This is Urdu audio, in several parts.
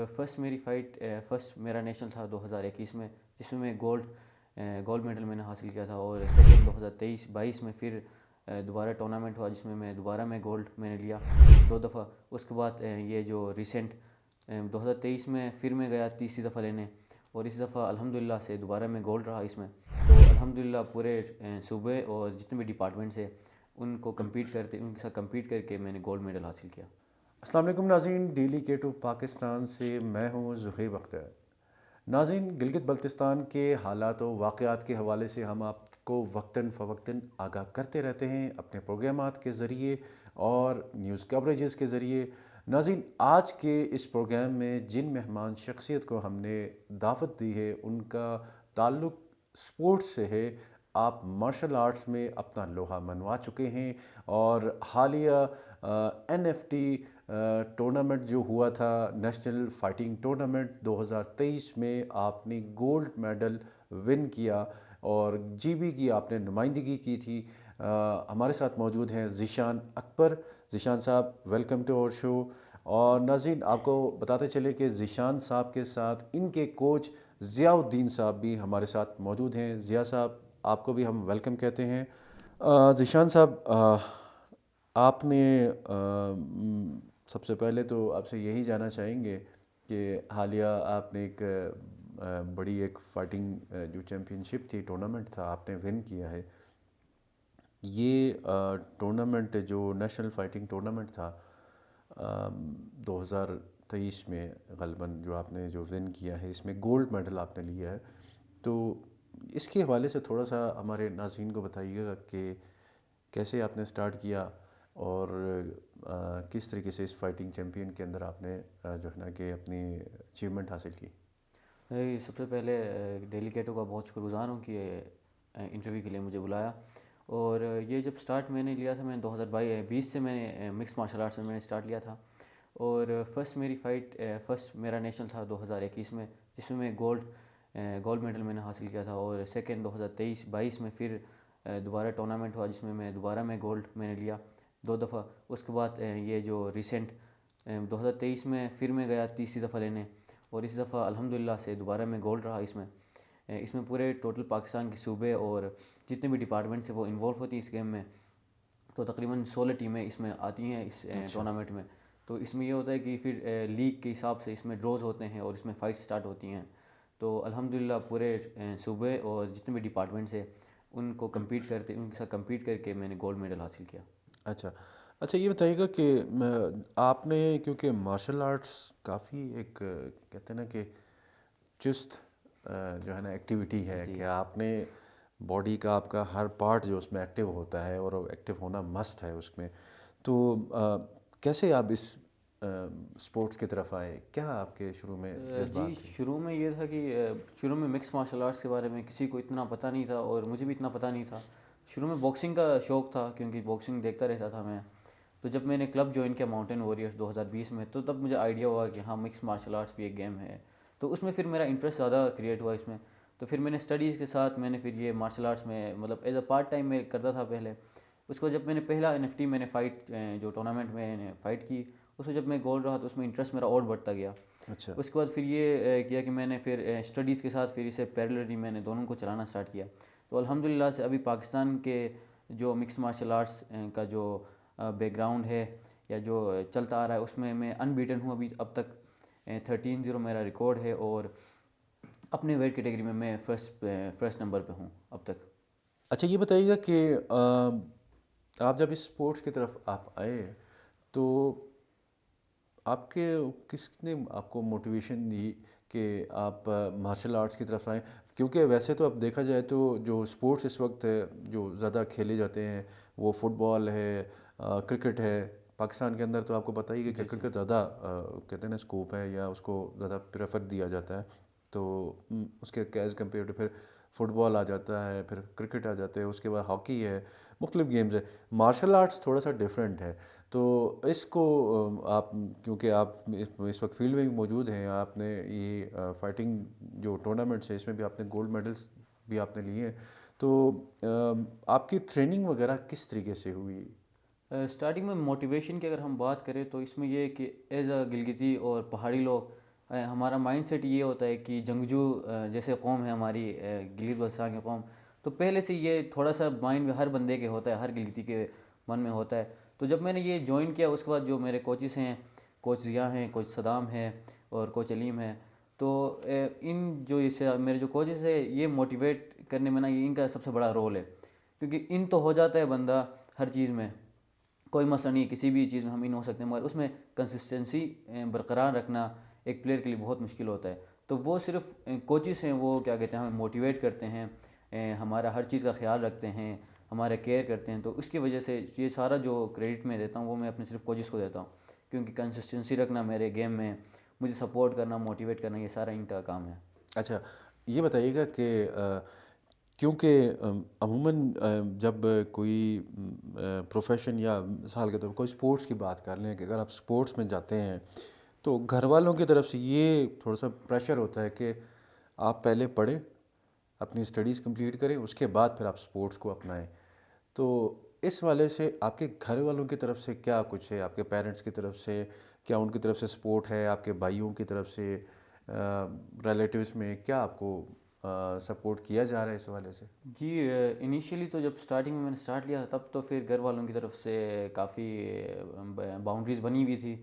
فرسٹ میری فائٹ فرسٹ میرا نیشنل تھا 2021 میں، جس میں گولڈ میڈل میں نے حاصل کیا تھا، اور سیکنڈ 2023-22 میں پھر دوبارہ ٹورنامنٹ ہوا جس میں دوبارہ گولڈ میں نے لیا 2 دفعہ۔ اس کے بعد یہ جو ریسنٹ 2023 میں پھر میں گیا تیسری دفعہ لینے، اور اس دفعہ الحمدللہ سے دوبارہ میں گولڈ رہا اس میں۔ تو الحمدللہ پورے صوبے اور جتنے بھی ڈپارٹمنٹس ہیں ان کے ساتھ کمپیٹ کر کے میں نے گولڈ میڈل حاصل کیا۔ السلام علیکم ناظرین، ڈیلی کیٹو پاکستان سے میں ہوں زہیب اختر۔ ناظرین، گلگت بلتستان کے حالات و واقعات کے حوالے سے ہم آپ کو وقتاً فوقتاً آگاہ کرتے رہتے ہیں اپنے پروگرامات کے ذریعے اور نیوز کوریجز کے ذریعے۔ ناظرین، آج کے اس پروگرام میں جن مہمان شخصیت کو ہم نے دعوت دی ہے ان کا تعلق سپورٹس سے ہے۔ آپ مارشل آرٹس میں اپنا لوہا منوا چکے ہیں، اور حالیہ NFT ٹورنامنٹ جو ہوا تھا، نیشنل فائٹنگ ٹورنامنٹ 2023 میں آپ نے گولڈ میڈل ون کیا اور GB کی آپ نے نمائندگی کی تھی۔ ہمارے ساتھ موجود ہیں ذیشان اکبر۔ ذیشان صاحب، ویلکم ٹو اور شو۔ اور ناظرین، آپ کو بتاتے چلے کہ ذیشان صاحب کے ساتھ ان کے کوچ ضیاء الدین صاحب بھی ہمارے ساتھ موجود ہیں۔ ضیاء صاحب، آپ کو بھی ہم ویلکم کہتے ہیں۔ ذیشان صاحب، آپ نے سب سے پہلے تو آپ سے یہی جاننا چاہیں گے کہ حالیہ آپ نے ایک بڑی ایک فائٹنگ جو چیمپئن شپ تھی، ٹورنامنٹ تھا، آپ نے ون کیا ہے۔ یہ ٹورنامنٹ جو نیشنل فائٹنگ ٹورنامنٹ تھا 2023 میں غالباً جو آپ نے جو ون کیا ہے، اس میں گولڈ میڈل آپ نے لیا ہے، تو اس کے حوالے سے تھوڑا سا ہمارے ناظرین کو بتائیے گا کہ کیسے آپ نے سٹارٹ کیا اور کس طریقے سے اس فائٹنگ چیمپئن کے اندر آپ نے جو ہے نا کہ اپنی اچیومنٹ حاصل کی۔ سب سے پہلے ڈیلی کیٹو کا بہت شکر گزار ہوں کہ انٹرویو کے لیے مجھے بلایا۔ اور یہ جب سٹارٹ میں نے لیا تھا، میں 2020 سے میں نے مکس مارشل آرٹس میں نے سٹارٹ لیا تھا، اور فرسٹ میری فائٹ فرسٹ میرا نیشنل تھا 2021 میں، جس میں گولڈ میڈل میں نے حاصل کیا تھا، اور سیکنڈ 2023-22 میں پھر دوبارہ ٹورنامنٹ ہوا جس میں دوبارہ گولڈ میں نے لیا 2 دفعہ۔ اس کے بعد یہ جو ریسنٹ 2023 میں پھر میں گیا تیسری دفعہ لینے، اور اس دفعہ الحمدللہ سے دوبارہ گولڈ رہا اس میں پورے ٹوٹل پاکستان کے صوبے اور جتنے بھی ڈپارٹمنٹس ہیں وہ انوالو ہوتی ہیں اس گیم میں۔ تو تقریباً 16 ٹیمیں اس میں آتی ہیں اس ٹورنامنٹ میں۔ تو اس میں یہ ہوتا ہے کہ پھر لیگ کے حساب سے اس میں ڈراز ہوتے ہیں اور اس میں فائٹ سٹارٹ ہوتی ہیں۔ تو الحمدللہ پورے صوبے اور جتنے بھی ڈپارٹمنٹس ہیں ان کے ساتھ کمپیٹ کر کے میں نے گولڈ میڈل حاصل کیا۔ اچھا، یہ بتائیے گا کہ آپ نے، کیونکہ مارشل آرٹس کافی ایک کہتے ہیں نا کہ چست جو ہے نا ایکٹیویٹی ہے، کہ آپ نے باڈی کا آپ کا ہر پارٹ جو اس میں ایکٹیو ہوتا ہے اور ایکٹیو ہونا مسٹ ہے اس میں، تو کیسے آپ اس سپورٹس کی طرف آئے؟ کیا آپ کے شروع میں جی، شروع میں یہ تھا کہ شروع میں مکس مارشل آرٹس کے بارے میں کسی کو اتنا پتہ نہیں تھا، اور مجھے بھی اتنا پتہ نہیں تھا۔ شروع میں باکسنگ کا شوق تھا کیونکہ باکسنگ دیکھتا رہتا تھا میں۔ تو جب میں نے کلب جوائن کیا ماؤنٹین وارئرز 2020 میں، تو تب مجھے آئیڈیا ہوا کہ ہاں مکس مارشل آرٹس بھی ایک گیم ہے۔ تو اس میں پھر میرا انٹرسٹ زیادہ کریٹ ہوا اس میں۔ تو پھر میں نے اسٹڈیز کے ساتھ میں نے پھر یہ مارشل آرٹس میں مطلب ایز اے پارٹ ٹائم میں کرتا تھا پہلے۔ اس کو جب میں نے پہلا NFT میں نے فائٹ جو ٹورنامنٹ میں نے فائٹ کی، اس میں جب میں گولڈ رہا تو اس میں انٹرسٹ میرا اور بڑھتا گیا۔ اچھا، اس کے بعد پھر یہ کیا کہ میں نے پھر اسٹڈیز کے ساتھ پھر اسے پیرللی میں نے دونوں کو چلانا سٹارٹ کیا۔ تو الحمدللہ سے ابھی پاکستان کے جو مکس مارشل آرٹس کا جو بیک گراؤنڈ ہے یا جو چلتا آ رہا ہے، اس میں ان بیٹن ہوں اب تک 13-0 میرا ریکارڈ ہے، اور اپنے ویٹ کیٹیگری میں میں فرسٹ نمبر پہ ہوں اب تک۔ اچھا، یہ بتائیے گا کہ آپ جب اس سپورٹس کی طرف آپ آئے تو آپ کے کس نے آپ کو موٹیویشن دی کہ آپ مارشل آرٹس کی طرف آئیں؟ کیونکہ ویسے تو اب دیکھا جائے تو جو سپورٹس اس وقت ہے جو زیادہ کھیلے جاتے ہیں وہ فٹ بال ہے، کرکٹ ہے۔ پاکستان کے اندر تو آپ کو پتہ ہی کہ کرکٹ کا زیادہ کہتے ہیں نا اسکوپ ہے، یا اس کو زیادہ پریفر دیا جاتا ہے، تو اس کے ایز کمپیئر ٹو پھر فٹ بال آ جاتا ہے، پھر کرکٹ آ جاتا ہے، اس کے بعد ہاکی ہے، مختلف گیمز ہے۔ مارشل آرٹس تھوڑا سا ڈیفرنٹ ہے، تو اس کو آپ کیونکہ آپ اس وقت فیلڈ میں بھی موجود ہیں، آپ نے یہ فائٹنگ جو ٹورنامنٹس ہے اس میں بھی آپ نے گولڈ میڈلس بھی آپ نے لیے ہیں، تو آپ کی ٹریننگ وغیرہ کس طریقے سے ہوئی؟ اسٹارٹنگ میں موٹیویشن کی اگر ہم بات کریں تو اس میں یہ ہے کہ ایز اے گلگتی اور پہاڑی لوگ ہمارا مائنڈ سیٹ یہ ہوتا ہے کہ جنگجو جیسے قوم ہے ہماری گلگت بلتستان کی قوم، تو پہلے سے یہ تھوڑا سا مائنڈ میں ہر بندے کے ہوتا ہے، ہر گلگتی کے من میں ہوتا ہے. تو جب میں نے یہ جوائن کیا اس کے بعد جو میرے کوچز ہیں، کوچ ضیاء ہیں، کوچ صدام ہے اور کوچ علیم ہے، تو ان جو میرے جو کوچز ہیں یہ موٹیویٹ کرنے میں نا یہ ان کا سب سے بڑا رول ہے، کیونکہ ان تو ہو جاتا ہے بندہ ہر چیز میں، کوئی مسئلہ نہیں ہے، کسی بھی چیز میں ہم ان ہو سکتے ہیں، مگر اس میں کنسسٹنسی برقرار رکھنا ایک پلیئر کے لیے بہت مشکل ہوتا ہے. تو وہ صرف کوچز ہیں، وہ کیا کہتے ہیں ہمیں موٹیویٹ کرتے ہیں، ہمارا ہر چیز کا خیال رکھتے ہیں، ہمارے کیئر کرتے ہیں. تو اس کی وجہ سے یہ سارا جو کریڈٹ میں دیتا ہوں وہ میں اپنے صرف کوچز کو دیتا ہوں، کیونکہ کنسسٹنسی رکھنا میرے گیم میں، مجھے سپورٹ کرنا، موٹیویٹ کرنا، یہ سارا ان کا کام ہے. اچھا یہ بتائیے گا کہ کیونکہ عموماً جب کوئی پروفیشن یا مثال کے طور پر کوئی اسپورٹس کی بات کر لیں کہ اگر آپ اسپورٹس میں جاتے ہیں تو گھر والوں کی طرف سے یہ تھوڑا سا پریشر ہوتا ہے کہ آپ پہلے پڑھیں، اپنی اسٹڈیز کمپلیٹ کریں، اس کے بعد پھر آپ اسپورٹس کو اپنائیں. تو اس والے سے آپ کے گھر والوں کی طرف سے کیا کچھ ہے، آپ کے پیرنٹس کی طرف سے کیا ان کی طرف سے سپورٹ ہے، آپ کے بھائیوں کی طرف سے ریلیٹیوز میں کیا آپ کو سپورٹ کیا جا رہا ہے اس والے سے؟ جی انیشیلی تو جب اسٹارٹنگ میں نے اسٹارٹ لیا تھا تب تو پھر گھر والوں کی طرف سے کافی باؤنڈریز بنی ہوئی تھی.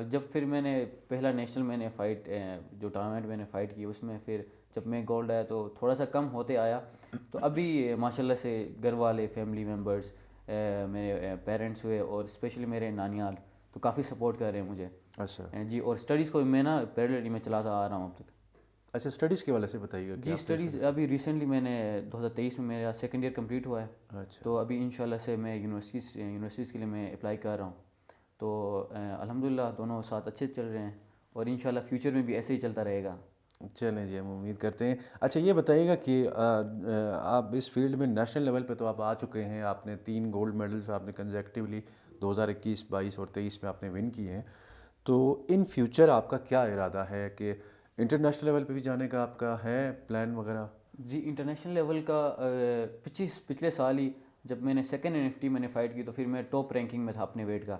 جب پھر میں نے پہلا نیشنل میں نے فائٹ جو ٹورنامنٹ میں نے فائٹ کی اس میں پھر جب میں گولڈ آیا تو تھوڑا سا کم ہوتے آیا. تو ابھی ماشاءاللہ سے گھر والے، فیملی ممبرس، میرے پیرنٹس ہوئے اور اسپیشلی میرے نانیال تو کافی سپورٹ کر رہے ہیں مجھے. اچھا جی اور اسٹڈیز کو میں نا پیرللی میں چلاتا آ رہا ہوں اب تک. اچھا اسٹڈیز کے والے سے بتائیے گا. جی اسٹڈیز ابھی ریسنٹلی میں نے 2023 میں میرا سیکنڈ ایئر کمپلیٹ ہوا ہے. اچھا تو ابھی انشاءاللہ سے میں یونیورسٹیز کے لیے میں اپلائی کر رہا ہوں. تو الحمدللہ دونوں ساتھ اچھے چل رہے ہیں اور انشاءاللہ فیوچر میں بھی ایسے ہی چلتا رہے گا. چلیں جی ہم امید کرتے ہیں. اچھا یہ بتائیے گا کہ آپ اس فیلڈ میں نیشنل لیول پہ تو آپ آ چکے ہیں، آپ نے 3 گولڈ میڈلز آپ نے کنزیکٹیولی 2021، 22 اور 23 میں آپ نے ون کیے ہیں. تو ان فیوچر آپ کا کیا ارادہ ہے کہ انٹرنیشنل لیول پہ بھی جانے کا آپ کا ہے پلان وغیرہ؟ جی انٹرنیشنل لیول کا پچھلے سال ہی جب میں نے سیکنڈ NFT میں نے فائٹ کی تو پھر میں ٹاپ رینکنگ میں تھا اپنے ویٹ کا،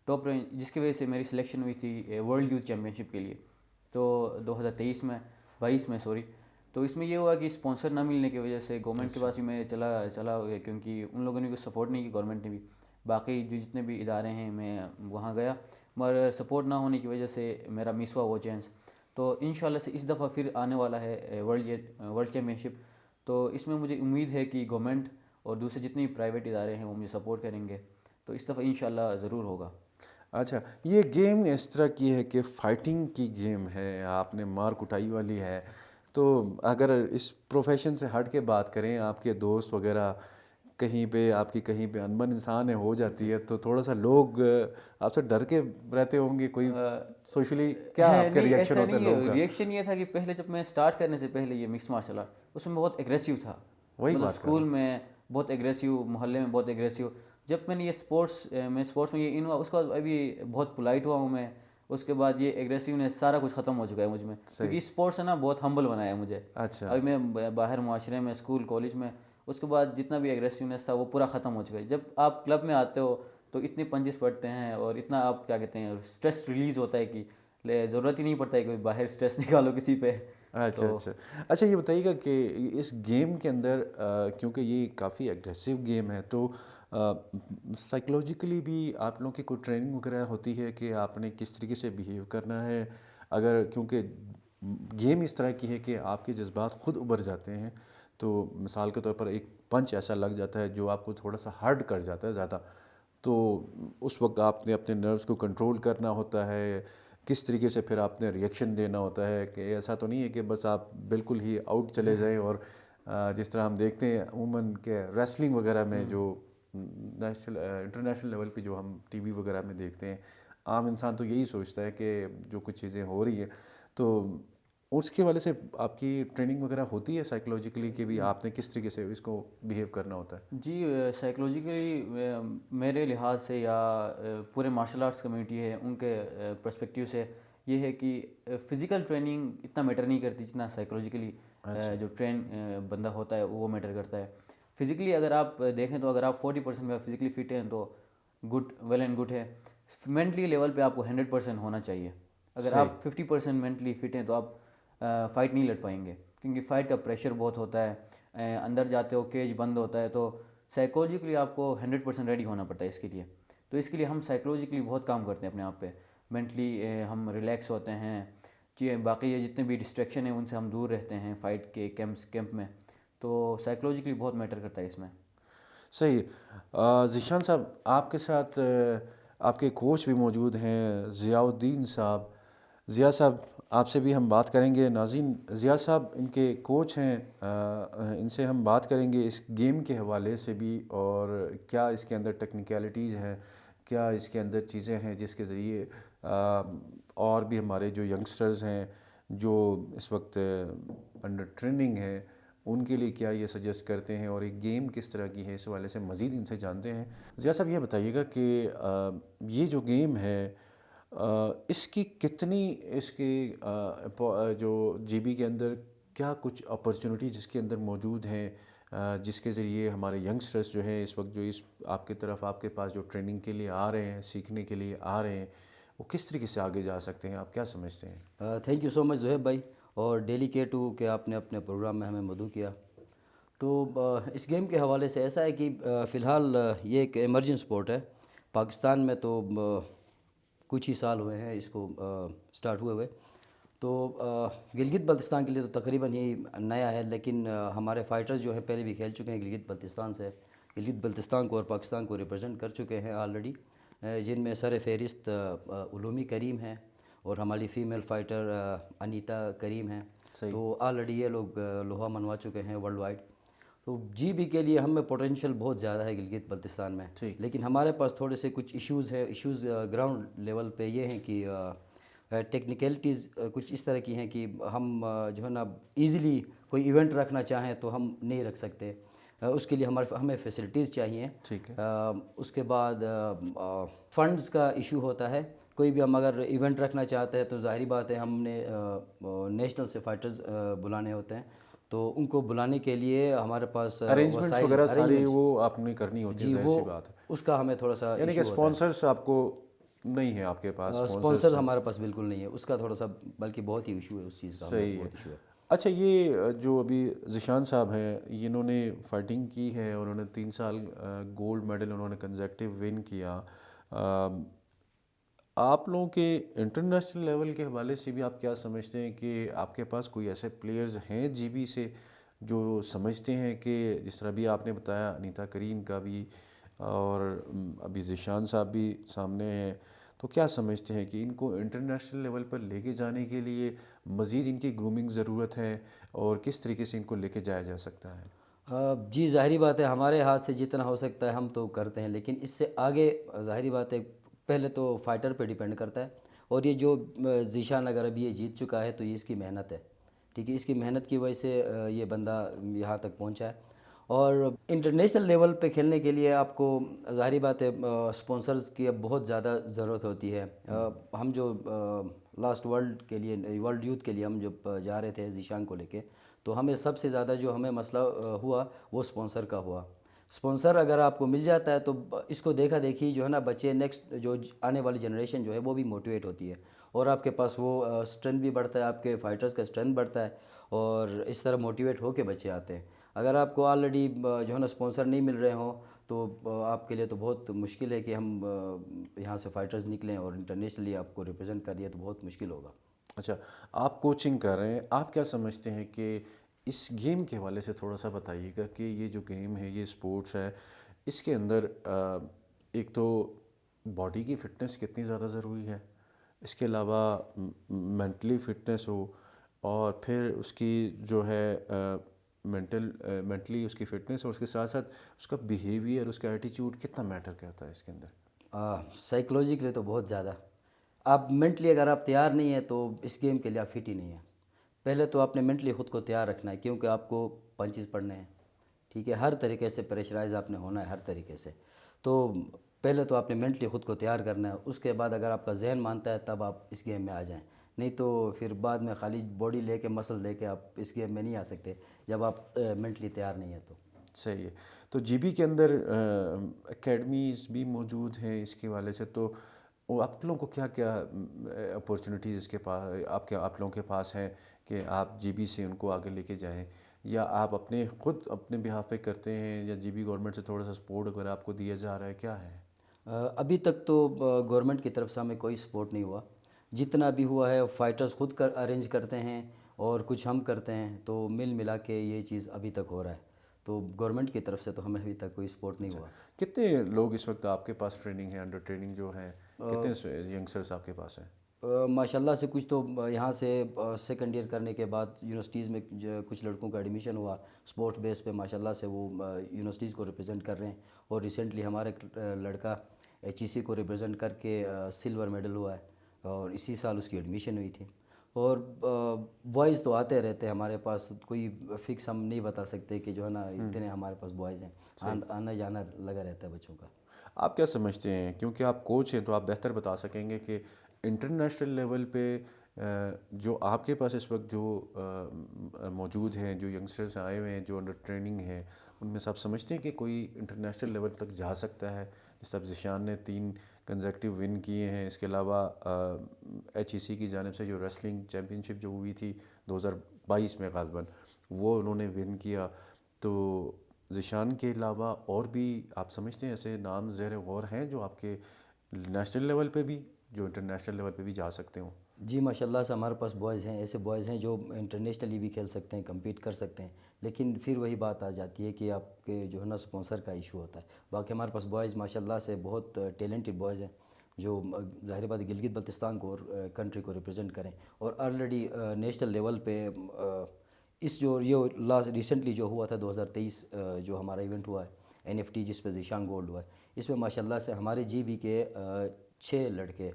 ٹاپ رینک، جس کی وجہ سے میری سلیکشن ہوئی تھی ورلڈ یوتھ چیمپئن شپ کے لیے. تو 2023 میں 22 میں سوری. تو اس میں یہ ہوا کہ اسپانسر نہ ملنے کی وجہ سے گورنمنٹ کے پاس بھی میں چلا گیا، کیونکہ ان لوگوں نے کوئی سپورٹ نہیں کی، گورنمنٹ نے بھی. باقی جو جتنے بھی ادارے ہیں میں وہاں گیا، مگر سپورٹ نہ ہونے کی وجہ سے میرا مس ہوا وہ چانس. تو انشاءاللہ سے اس دفعہ پھر آنے والا ہے ورلڈ چیمپئن شپ. تو اس میں مجھے امید ہے کہ گورنمنٹ اور دوسرے جتنے بھی پرائیویٹ ادارے ہیں وہ مجھے سپورٹ کریں گے. تو اس دفعہ انشاءاللہ ضرور ہوگا. اچھا یہ گیم اس طرح کی ہے کہ فائٹنگ کی گیم ہے، آپ نے مار کٹائی والی ہے. تو اگر اس پروفیشن سے ہٹ کے بات کریں، آپ کے دوست وغیرہ کہیں پہ آپ کی کہیں پہ انبن انسان ہے ہو جاتی ہے تو تھوڑا سا لوگ آپ سے ڈر کے رہتے ہوں گے، کوئی سوشلی کیا آپ کا نہیں ریئیکشن ایسا ہوتا ہے نہیں لوگوں ہے. کا؟ ریئیکشن یہ تھا کہ پہلے جب میں اسٹارٹ کرنے سے پہلے یہ مکس مارشل آرٹ اس میں بہت ایگریسو تھا، وہی مطلب بات کر رہا اسکول ہوں. میں بہت ایگریسو، محلے میں بہت ایگریسو. جب میں نے یہ اسپورٹس میں یہ ان ہوا اس کے بعد ابھی بہت پولائٹ ہوا ہوں میں. اس کے بعد یہ ایگریسونیس سارا کچھ ختم ہو چکا ہے مجھ میں، صحیح. کیونکہ اسپورٹس نے نا بہت ہمبل بنایا ہے مجھے. اچھا ابھی میں باہر معاشرے میں، اسکول کالج میں، اس کے بعد جتنا بھی ایگریسونیس تھا وہ پورا ختم ہو چکا ہے. جب آپ کلب میں آتے ہو تو اتنے پنچز پڑتے ہیں اور اتنا آپ کیا کہتے ہیں اسٹریس ریلیز ہوتا ہے کہ ضرورت ہی نہیں پڑتا ہے کہ باہر اسٹریس نکالو کسی پہ. اچھا اچھا اچھا یہ بتائیے گا کہ اس گیم کے اندر کیونکہ یہ کافی اگریسو گیم ہے تو سائیکلوجیکلی بھی آپ لوگوں کی کوئی ٹریننگ وغیرہ ہوتی ہے کہ آپ نے کس طریقے سے بیہیو کرنا ہے؟ اگر کیونکہ گیم اس طرح کی ہے کہ آپ کے جذبات خود ابھر جاتے ہیں، تو مثال کے طور پر ایک پنچ ایسا لگ جاتا ہے جو آپ کو تھوڑا سا ہرٹ کر جاتا ہے زیادہ، تو اس وقت آپ نے اپنے نروز کو کنٹرول کرنا ہوتا ہے. کس طریقے سے پھر آپ نے ریئیکشن دینا ہوتا ہے کہ ایسا تو نہیں ہے کہ بس آپ بالکل ہی آؤٹ چلے جائیں. اور جس طرح ہم دیکھتے ہیں عموماً کہ ریسلنگ وغیرہ میں جو انٹرنیشنل لیول پہ جو ہم ٹی وی وغیرہ میں دیکھتے ہیں، عام انسان تو یہی سوچتا ہے کہ جو کچھ چیزیں ہو رہی ہیں تو اس کے والے سے آپ کی ٹریننگ وغیرہ ہوتی ہے سائیکلوجیکلی کہ بھی آپ نے کس طریقے سے اس کو بیہیو کرنا ہوتا ہے؟ جی سائیکلوجیکلی میرے لحاظ سے یا پورے مارشل آرٹس کمیونٹی ہے ان کے پرسپیکٹیو سے یہ ہے کہ فزیکل ٹریننگ اتنا میٹر نہیں کرتی جتنا سائیکلوجیکلی جو ٹرین بندہ ہوتا ہے وہ میٹر کرتا ہے. فزیکلی اگر آپ دیکھیں تو اگر آپ 40% میں فزیکلی فٹ ہیں تو گڈ، ویل اینڈ گڈ ہے. مینٹلی لیول پہ آپ کو 100% ہونا چاہیے. اگر آپ 50% مینٹلی فٹ ہیں تو آپ فائٹ نہیں لڑ پائیں گے، کیونکہ فائٹ کا پریشر بہت ہوتا ہے، اندر جاتے ہو کیج بند ہوتا ہے، تو سائیکولوجیکلی آپ کو 100% ریڈی ہونا پڑتا ہے اس کے لیے. تو اس کے لیے ہم سائیکولوجیکلی بہت کام کرتے ہیں اپنے آپ پہ، مینٹلی ہم ریلیکس ہوتے ہیں، باقی یہ جتنے بھی ڈسٹریکشن ہیں ان سے ہم دور رہتے ہیں فائٹ کے کیمپ میں. تو سائیکولوجیکلی بہت میٹر کرتا ہے اس میں. صحیح. ذیشان صاحب، آپ کے ساتھ آپ کے کوچ بھی موجود ہیں ضیاء الدین صاحب. ضیاء صاحب، آپ سے بھی ہم بات کریں گے. ناظرین، ضیاء صاحب ان کے کوچ ہیں، ان سے ہم بات کریں گے اس گیم کے حوالے سے بھی، اور کیا اس کے اندر ٹیکنیکلٹیز ہیں، کیا اس کے اندر چیزیں ہیں جس کے ذریعے اور بھی ہمارے جو ینگسٹرز ہیں جو اس وقت انڈر ٹریننگ ہیں ان کے لیے کیا یہ سجیسٹ کرتے ہیں، اور ایک گیم کس طرح کی ہے، اس حوالے سے مزید ان سے جانتے ہیں. ضیاء صاحب، یہ بتائیے گا کہ یہ جو گیم ہے اس کی کتنی، اس کی جو جی بی کے اندر کیا کچھ اپرچونٹی جس کے اندر موجود ہیں، جس کے ذریعے ہمارے ینگسٹرز جو ہیں اس وقت جو اس آپ کی طرف آپ کے پاس جو ٹریننگ کے لیے آ رہے ہیں، سیکھنے کے لیے آ رہے ہیں، وہ کس طریقے سے آگے جا سکتے ہیں؟ آپ کیا سمجھتے ہیں؟ تھینک یو سو مچ زہیب بھائی، اور ڈیلیکیٹو کہ آپ نے اپنے پروگرام میں ہمیں مدعو کیا. تو اس گیم کے حوالے سے ایسا ہے کہ فی الحال یہ ایک ایمرجنگ سپورٹ ہے پاکستان میں. تو کچھ ہی سال ہوئے ہیں اس کو سٹارٹ ہوئے. تو گلگت بلتستان کے لیے تو تقریباً ہی نیا ہے، لیکن ہمارے فائٹرز جو ہیں پہلے بھی کھیل چکے ہیں گلگت بلتستان سے، گلگت بلتستان کو اور پاکستان کو ریپرزینٹ کر چکے ہیں آلریڈی، جن میں سر فہرست علومی کریم ہیں اور ہماری فیمیل فائٹر انیتا کریم ہیں. تو آلریڈی یہ لوگ لوہا منوا چکے ہیں ورلڈ وائڈ. تو جی بی کے لیے ہم میں پوٹینشیل بہت زیادہ ہے گلگت بلتستان میں، لیکن ہمارے پاس تھوڑے سے کچھ ایشوز گراؤنڈ لیول پہ یہ ہیں کہ ٹیکنیکلٹیز کچھ اس طرح کی ہیں کہ ہم جو ہے نا ایزیلی کوئی ایونٹ رکھنا چاہیں تو ہم نہیں رکھ سکتے. اس کے لیے ہمیں فیسلٹیز چاہیے. اس کے بعد فنڈز کا ایشو ہوتا ہے. کوئی بھی ہم اگر ایونٹ رکھنا چاہتے ہیں تو ظاہری بات ہے ہم نے نیشنل سے فائٹرز بلانے ہوتے ہیں، تو ان کو بلانے کے لیے ہمارے پاس ارینجمنٹس وغیرہ ساری وہ آپ نے کرنی ہوتی ہے، جی، ظاہر سی بات ہے. اس کا ہمیں تھوڑا سا یعنی کہ ایشو ہوتا ہے. اسپانسرس آپ کو نہیں ہے، آپ کے پاس اسپانسر ہمارے پاس بالکل نہیں ہے، اس کا تھوڑا سا بلکہ بہت ہی ایشو ہے اس چیز کا. صحیح ہے. اچھا، یہ جو ابھی ذیشان صاحب ہیں انہوں نے فائٹنگ کی ہے اور انہوں نے 3 سال گولڈ میڈل انہوں نے کنزیکٹیو ون کیا. آپ لوگوں کے انٹرنیشنل لیول کے حوالے سے بھی آپ کیا سمجھتے ہیں کہ آپ کے پاس کوئی ایسے پلیئرز ہیں جی بی سے جو سمجھتے ہیں کہ جس طرح بھی آپ نے بتایا انیتا کریم کا بھی اور ابھی ذیشان صاحب بھی سامنے ہیں، تو کیا سمجھتے ہیں کہ ان کو انٹرنیشنل لیول پر لے کے جانے کے لیے مزید ان کی گرومنگ ضرورت ہے، اور کس طریقے سے ان کو لے کے جایا جا سکتا ہے؟ جی، ظاہری بات ہے ہمارے ہاتھ سے جتنا ہو سکتا ہے ہم تو کرتے ہیں، لیکن اس سے آگے ظاہری بات ہے پہلے تو فائٹر پہ ڈیپینڈ کرتا ہے. اور یہ جو ذیشان اگر ابھی یہ جیت چکا ہے تو یہ اس کی محنت ہے، ٹھیک ہے، اس کی محنت کی وجہ سے یہ بندہ یہاں تک پہنچا ہے. اور انٹرنیشنل لیول پہ کھیلنے کے لیے آپ کو ظاہری بات ہے اسپانسرز کی اب بہت زیادہ ضرورت ہوتی ہے. ہم جو لاسٹ ورلڈ یوتھ کے لیے ہم جب جا رہے تھے ذیشان کو لے کے، تو ہمیں سب سے زیادہ جو ہمیں مسئلہ ہوا وہ اسپانسر کا ہوا. اسپانسر اگر آپ کو مل جاتا ہے تو اس کو دیکھا دیکھی جو ہے نا بچے نیکسٹ جو آنے والی جنریشن جو ہے وہ بھی موٹیویٹ ہوتی ہے، اور آپ کے پاس وہ اسٹرینتھ بھی بڑھتا ہے، آپ کے فائٹرز کا اسٹرینتھ بڑھتا ہے، اور اس طرح موٹیویٹ ہو کے بچے آتے ہیں. اگر آپ کو آلریڈی جو ہے نا اسپانسر نہیں مل رہے ہوں تو آپ کے لیے تو بہت مشکل ہے کہ ہم یہاں سے فائٹرز نکلیں اور انٹرنیشنلی آپ کو ریپرزینٹ کر رہی ہے تو بہت مشکل ہوگا. اچھا، آپ کوچنگ کر رہے ہیں، آپ کیا سمجھتے ہیں کہ اس گیم کے حوالے سے تھوڑا سا بتائیے گا کہ یہ جو گیم ہے، یہ سپورٹس ہے، اس کے اندر ایک تو باڈی کی فٹنس کتنی زیادہ ضروری ہے، اس کے علاوہ مینٹلی فٹنس ہو، اور پھر اس کی جو ہے مینٹلی اس کی فٹنس، اور اس کے ساتھ ساتھ اس کا بیہیویئر، اس کا ایٹیچیوڈ کتنا میٹر کرتا ہے اس کے اندر؟ سائیکولوجیکلی تو بہت زیادہ. آپ مینٹلی اگر آپ تیار نہیں ہیں تو اس گیم کے لیے آپ فٹ ہی نہیں ہیں. پہلے تو آپ نے مینٹلی خود کو تیار رکھنا ہے، کیونکہ آپ کو پنچز پڑھنے ہیں، ٹھیک ہے، ہر طریقے سے پریشرائز آپ نے ہونا ہے ہر طریقے سے. تو پہلے تو آپ نے مینٹلی خود کو تیار کرنا ہے. اس کے بعد اگر آپ کا ذہن مانتا ہے تب آپ اس گیم میں آ جائیں، نہیں تو پھر بعد میں خالی باڈی لے کے مسل لے کے آپ اس گیم میں نہیں آ سکتے جب آپ مینٹلی تیار نہیں ہیں تو. صحیح ہے. تو جی بی کے اندر اکیڈمیز بھی موجود ہیں اس کے حوالے سے، تو اور آپ لوگوں کو کیا کیا اپورچونیٹیز اس کے پاس آپ لوگوں کے پاس ہیں کہ آپ جی بی سے ان کو آگے لے کے جائیں، یا آپ خود اپنے بہاف پہ کرتے ہیں، یا جی بی گورنمنٹ سے تھوڑا سا سپورٹ اگر آپ کو دیا جا رہا ہے، کیا ہے؟ ابھی تک تو گورنمنٹ کی طرف سے ہمیں کوئی سپورٹ نہیں ہوا. جتنا بھی ہوا ہے فائٹرز خود ارینج کرتے ہیں اور کچھ ہم کرتے ہیں، تو مل ملا کے یہ چیز ابھی تک ہو رہا ہے. تو گورنمنٹ کی طرف سے تو ہمیں ابھی تک کوئی سپورٹ نہیں ہوا. کتنے لوگ اس وقت آپ کے پاس ٹریننگ ہے، انڈر ٹریننگ جو ہیں، کتنے ینگسٹرز آپ کے پاس ہیں؟ ماشاء اللہ سے کچھ تو یہاں سے سیکنڈ ایئر کرنے کے بعد یونیورسٹیز میں کچھ لڑکوں کا ایڈمیشن ہوا سپورٹس بیس پہ، ماشاء اللہ سے وہ یونیورسٹیز کو ریپرزینٹ کر رہے ہیں. اور ریسنٹلی ہمارا ایک لڑکا ایچ ای سی کو ریپرزینٹ کر کے سلور میڈل ہوا ہے، اور اسی سال اس کی ایڈمیشن ہوئی تھی. اور بوائز تو آتے رہتے ہیں ہمارے پاس، کوئی فکس ہم نہیں بتا سکتے کہ جو ہے نا اتنے ہمارے پاس بوائز ہیں، آنا جانا لگا رہتا ہے بچوں کا. آپ کیا سمجھتے ہیں، کیونکہ آپ کوچ ہیں تو آپ بہتر بتا سکیں گے کہ انٹرنیشنل لیول پہ جو آپ کے پاس اس وقت جو موجود ہیں، جو ینگسٹرز آئے ہوئے ہیں، جو انڈر ٹریننگ ہیں، ان میں سے آپ سمجھتے ہیں کہ کوئی انٹرنیشنل لیول تک جا سکتا ہے؟ جس طرح ذیشان نے 3 کنزیکٹیو ون کیے ہیں، اس کے علاوہ ایچ ای سی کی جانب سے جو ریسلنگ چیمپئن شپ جو ہوئی تھی 2022 میں غالباً، وہ انہوں نے ون کیا. تو ذیشان کے علاوہ اور بھی آپ سمجھتے ہیں ایسے نام زیر غور ہیں جو آپ کے نیشنل لیول پہ بھی، جو انٹرنیشنل لیول پہ بھی جا سکتے ہوں؟ جی ماشاء اللہ سے ہمارے پاس بوائز ہیں، ایسے بوائز ہیں جو انٹرنیشنلی بھی کھیل سکتے ہیں، کمپیٹ کر سکتے ہیں. لیکن پھر وہی بات آ جاتی ہے کہ آپ کے جو ہے نا اسپانسر کا ایشو ہوتا ہے. باقی ہمارے پاس بوائز ماشاء اللہ سے بہت ٹیلنٹڈ بوائز ہیں جو ظاہر بات گلگت بلتستان کو اور کنٹری کو ریپرزینٹ کریں، اور آلریڈی نیشنل لیول پہ اس جو یہ لاسٹ ریسنٹلی جو ہوا تھا 2023 جو ہمارا ایونٹ ہوا ہے این ایف ٹی، جس پہ ذیشان گولڈ ہوا ہے، اس میں ماشاء اللہ سے ہمارے جی بی کے 6 لڑکے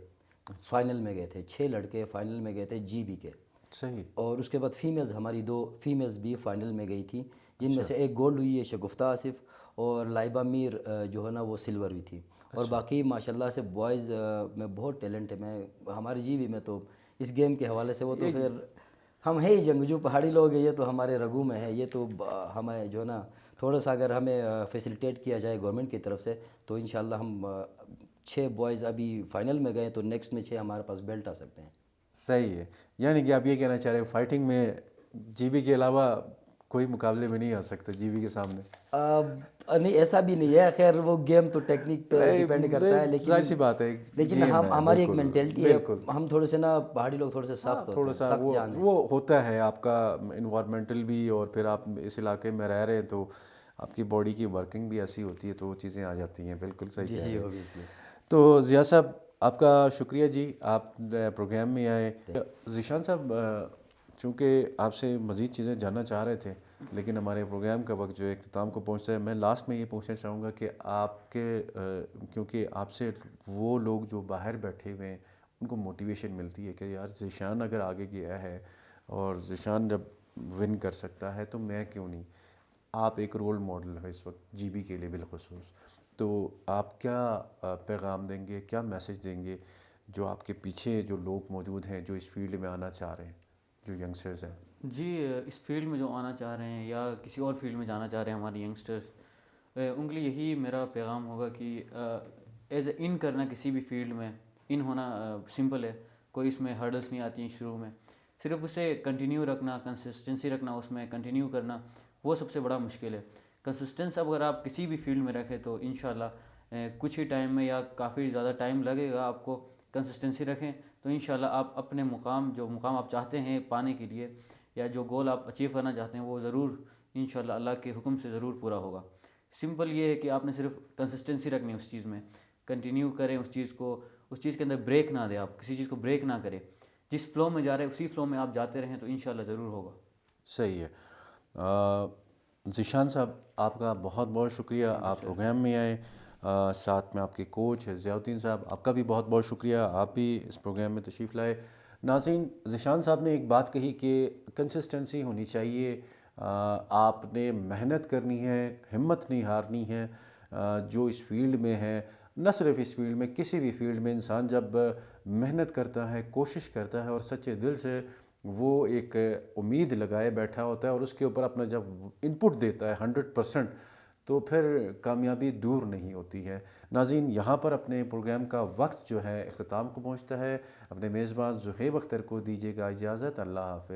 فائنل میں گئے تھے. 6 لڑکے فائنل میں گئے تھے جی بی کے. صحیح. اور اس کے بعد فیمیلز ہماری 2 فیمیلز بھی فائنل میں گئی تھی، جن میں سے ایک گولڈ ہوئی ہے شگفتہ آصف، اور لائبہ میر جو ہے نا وہ سلور ہوئی تھی. اور باقی ماشاء اللہ سے بوائز میں بہت ٹیلنٹ ہے. میں ہمارے جی بی میں تو اس گیم کے حوالے سے وہ تو پھر ہم ہے ہی جنگجو پہاڑی لوگ ہیں، یہ تو ہمارے رگوں میں ہے. یہ تو ہمیں جو ہے نا تھوڑا سا اگر ہمیں فیسیلیٹیٹ کیا جائے گورنمنٹ کی طرف سے، تو انشاءاللہ ہم 6 بوائز ابھی فائنل میں گئے، تو نیکسٹ میں 6 ہمارے پاس بیلٹ آ سکتے ہیں. صحیح ہے. یعنی کہ آپ یہ کہنا چاہ رہے ہیں فائٹنگ میں جی بی کے علاوہ کوئی مقابلے میں نہیں آ سکتا جی بی کے سامنے؟ نہیں ایسا بھی نہیں ہے، خیر وہ گیم تو ٹیکنیک پہ ڈیپینڈ کرتا ہے، ظاہر سی بات ہے، لیکن ہماری ایک مینٹلٹی ہے، ہم تھوڑے سے نا پہاڑی لوگ تھوڑے سے سخت تھوڑا ہوتے ہیں، سا سخت جان ہے. وہ ہوتا ہے آپ کا انوائرمنٹل بھی، اور پھر آپ اس علاقے میں رہ رہے ہیں تو آپ کی باڈی کی ورکنگ بھی ایسی ہوتی ہے، تو وہ چیزیں آ جاتی ہیں. بالکل صحیح کہہ رہے ہیں. اوبیسلی. تو ضیاء صاحب آپ کا شکریہ جی، آپ پروگرام میں آئے. ذیشان صاحب چونکہ آپ سے مزید چیزیں جاننا چاہ رہے تھے، لیکن ہمارے پروگرام کا وقت جو اختتام کو پہنچتا ہے، میں لاسٹ میں یہ پوچھنا چاہوں گا کہ آپ کے کیونکہ آپ سے وہ لوگ جو باہر بیٹھے ہوئے ہیں ان کو موٹیویشن ملتی ہے کہ یار ذیشان اگر آگے گیا ہے اور ذیشان جب ون کر سکتا ہے تو میں کیوں نہیں. آپ ایک رول ماڈل ہے اس وقت جی بی کے لیے بالخصوص. تو آپ کیا پیغام دیں گے، کیا میسج دیں گے جو آپ کے پیچھے جو لوگ موجود ہیں جو اس فیلڈ میں آنا چاہ رہے ہیں، جو ینگسٹرز ہیں؟ جی اس فیلڈ میں جو آنا چاہ رہے ہیں یا کسی اور فیلڈ میں جانا چاہ رہے ہیں ہمارے ینگسٹرز، ان کے لیے یہی میرا پیغام ہوگا کہ ایز اے ان کرنا کسی بھی فیلڈ میں، ان ہونا سمپل ہے، کوئی اس میں ہرڈلس نہیں آتی ہیں شروع میں. صرف اسے کنٹینیو رکھنا، کنسسٹنسی رکھنا، اس میں کنٹینیو کرنا، وہ سب سے بڑا مشکل ہے. کنسسٹنس اگر آپ کسی بھی فیلڈ میں رکھیں تو انشاءاللہ کچھ ہی ٹائم میں، یا کافی زیادہ ٹائم لگے گا آپ کو، کنسسٹنسی رکھیں تو انشاءاللہ آپ اپنے جو مقام آپ چاہتے ہیں پانے کے لیے، یا جو گول آپ اچیو کرنا چاہتے ہیں، وہ ضرور انشاءاللہ اللہ کے حکم سے ضرور پورا ہوگا. سمپل یہ ہے کہ آپ نے صرف کنسسٹنسی رکھنی ہے اس چیز میں، کنٹینیو کریں اس چیز کو، اس چیز کے اندر بریک نہ دیں، آپ کسی چیز کو بریک نہ کریں، جس فلو میں جا رہے ہیں اسی فلو میں آپ جاتے رہیں تو انشاءاللہ ضرور ہوگا. صحیح ہے. ذیشان صاحب آپ کا بہت بہت شکریہ، آپ پروگرام میں آئے. ساتھ میں آپ کے کوچ ضیاء الدین صاحب، آپ کا بھی بہت بہت شکریہ، آپ بھی اس پروگرام میں تشریف لائے. ناظرین، ذیشان صاحب نے ایک بات کہی کہ کنسسٹنسی ہونی چاہیے، آپ نے محنت کرنی ہے، ہمت نہیں ہارنی ہے. جو اس فیلڈ میں ہے، نہ صرف اس فیلڈ میں، کسی بھی فیلڈ میں انسان جب محنت کرتا ہے، کوشش کرتا ہے اور سچے دل سے وہ ایک امید لگائے بیٹھا ہوتا ہے اور اس کے اوپر اپنا جب انپٹ دیتا ہے 100%، تو پھر کامیابی دور نہیں ہوتی ہے۔ ناظرین، یہاں پر اپنے پروگرام کا وقت جو ہے اختتام کو پہنچتا ہے۔ اپنے میزبان زہیب اختر کو دیجیے گا اجازت۔ اللہ حافظ۔